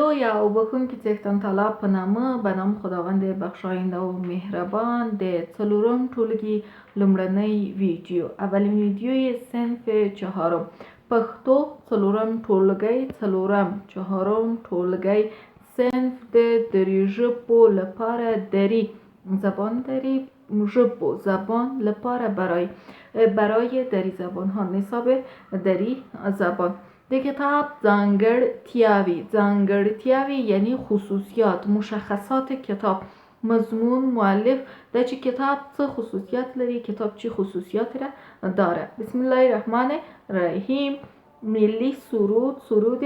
هللویا او بخونکي څښتن تعالی په نامه به نام خداوند بخشاینده او مهربان د څلورم ټولګي لومړنی ویډیو اولین ویډیوی صنف چهارم پښتو څلورم ټولګی چهارم ټولګی صنف د دری ژبو لپاره دری زبان دری ژبو زبان لپاره برای دری زبان ها نصاب دری زبان د کتاب ځانګړتیاوې یعنی خصوصیات مشخصات کتاب مضمون مؤلف د چې کتاب څه خصوصیات لري کتاب چی خصوصیات داره بسم الله الرحمن الرحیم ملی سرود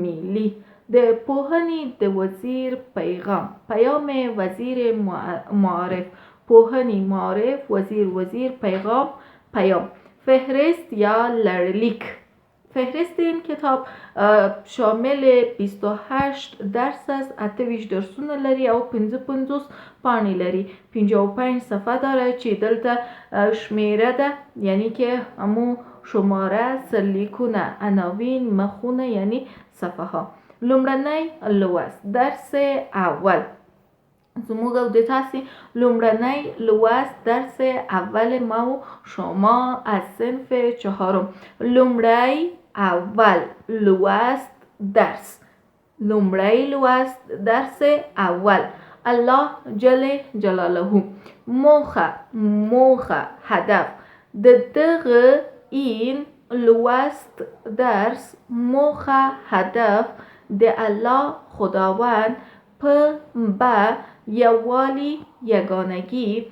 ملی د پوهنې د وزیر پیغام وزیر معارف پوهنې معارف وزیر پیغام فهرست یا لړلیک فهرست این کتاب شامل 28 درس است 28 درسونه لري او 55 پاڼې لري 55 صفحه داره چې دلته شمیره ده یعنی که همو شماره سرلیکونه عناوین مخونه یعنی صفحه ها لومړنی لوست درس اول زموږ او د تاسې لومړنی لوست درس اول ما و شما از صنف چهارم لومړی اول لوست درس اول الله جل جلاله موخه هدف د دغه این لوست درس موخه هدف د الله خداوند به یووالی یگانگی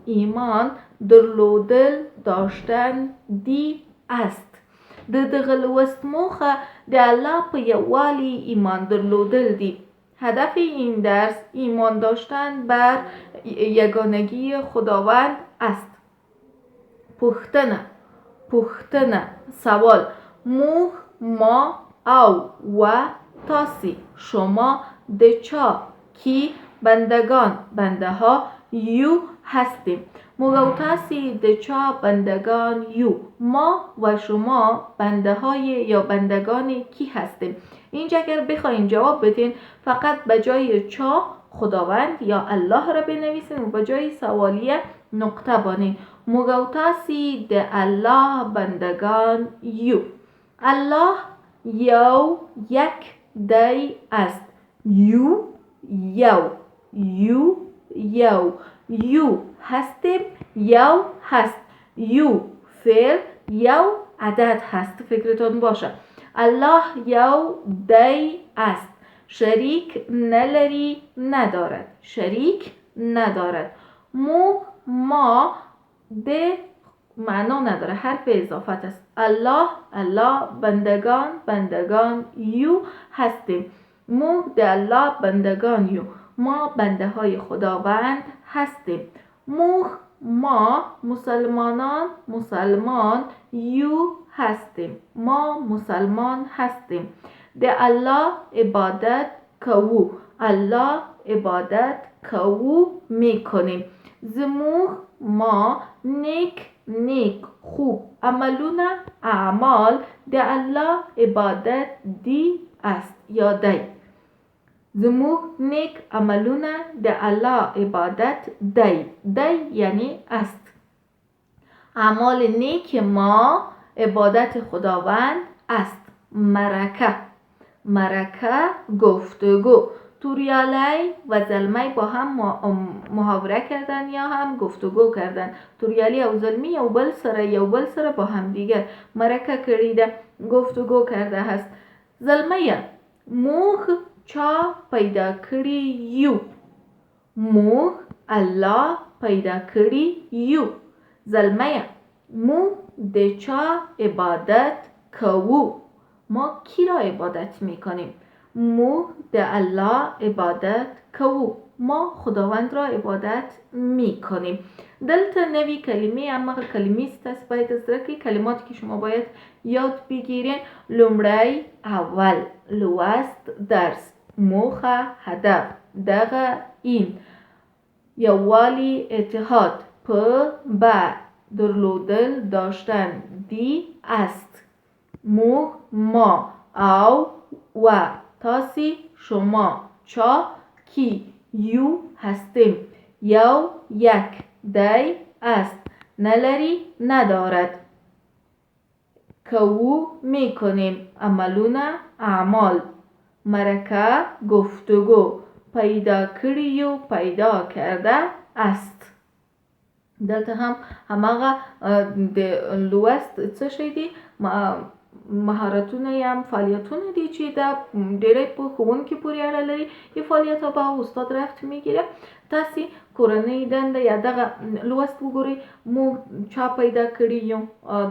ایمان درلودل داشتن دی است د دغه لوست موخه د الله په یووالی ایمان درلودل دی هدف این درس ایمان داشتن بر یگانگی خداوند است پوښتنه سوال ما او و تاسی شما د چا کی بنده ها یو هستیم موگوتاسی د چا بندگان یو ما و شما بنده های یا بندگان کی هستیم اینجا اگر بخواین جواب بدین فقط به جای چا خداوند یا الله را بنویسین و به جای سوالیه نقطه بانین موگوتاسی د الله بندگان یو الله یک دی است یو هستیم یو هست یو فعل یو عدد هست فکرتون باشه الله یو دی است شریک ندارد ما ده معنا نداره حرف اضافت است الله بندگان یو هستیم ما د الله بندگان یو ما بنده های خداوند هستیم ما مسلمان یو هستیم ما مسلمان هستیم د الله عبادت کوو میکنیم ما نیک خوب اعمال د الله عبادت دی است یا دی زموږ نیک عملونه د الله عبادت دی یعنی است اعمال نیک ما عبادت خداوند است مرکه گفتگو توریالی و زلمی با هم محاوره کردن یا هم گفتگو کردن توریالی او زلمی یو بل سره با هم دیگر مرکه کړی گفتگو کرده هست زلمیه موږ چا پیدا کړی یو موږ الله پیدا کړی یو زلمیه موږ د چا عبادت کوو ما کی را عبادت میکنیم موږ د الله عبادت کوو ما خداوند را عبادت میکنیم دلته نوی کلمه اما کلمه است باید از درکی کلماتی که شما باید یاد بگیرین لومړی اول لوست درس موخه هدف دغه این یووالی اتحاد به درلودل داشتن دی است ما او و تاسی، شما، چا، کی، یو هستیم. یو، یک، دی است. نلری، ندارد. کو میکنیم، عملونه، اعمال. مرکه، گفتگو. پیدا کړی و پیدا کرده است. دلته هم هماغه د لوست څه شی دي، مهارتونه یا فعالیتونه دي چې دا ډېری په ښوونکي پورې اړه لري. این فعالیت ها به استاد رفت میگیره. تاسې کورنۍ دنده یا دغه لوست وګورئ. موږ چا پیدا کړي یو.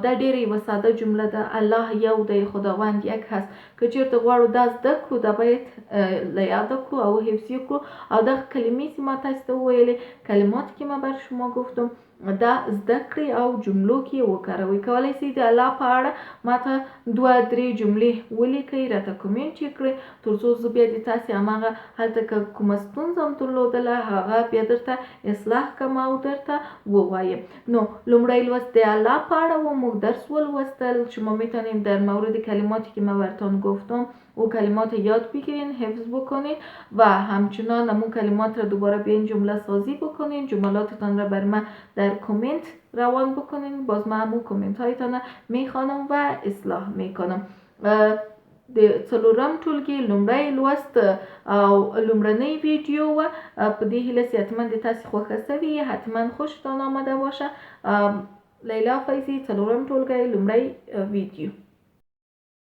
دا ډېره یوه ساده جمله ده. الله یو دی، خداوند یک هست. که چېرته غواړو دا زده کړو، دا باید له یاده کړو او حفظ یې کړو. او دغه کلمې چې ما تاسو ته وویلې، کلمات که ما بر شما گفتم، دا زده کړئ او جملو کې وکاروئ. کولی شئ د الله په اړه ما ته 2-3 جملې ولیکئ، راته کومنټ یې کړئ، تر څو زه بیا د تاسې هماغه هلته که کومه ستونزه هم درلودله هغه بیا درته اصلاح کړم او درته ووایم. نو لومړی لوست د الله په اړه و. موږ درس ولوستل. شما میتونید در مورد کلماتی که من براتون گفتم او کلمات یاد بگیرین، حفظ بکنین و همچنان همون کلمات را دوباره بیاین جمله سازی بکنین. جملاتتان را بر من در کامنت روان بکنین. باز من همون کامنت هایتان میخوانم و اصلاح میکنم. د څلورم ټولګي لومړی لوست او لومړنۍ ویډیو و. په دې هیله چې حتما د تاسې خوښه شوې، حتما خوشتان آمده باشه. لیلا فیضی، څلورم ټولګی، لومړی ویډیو.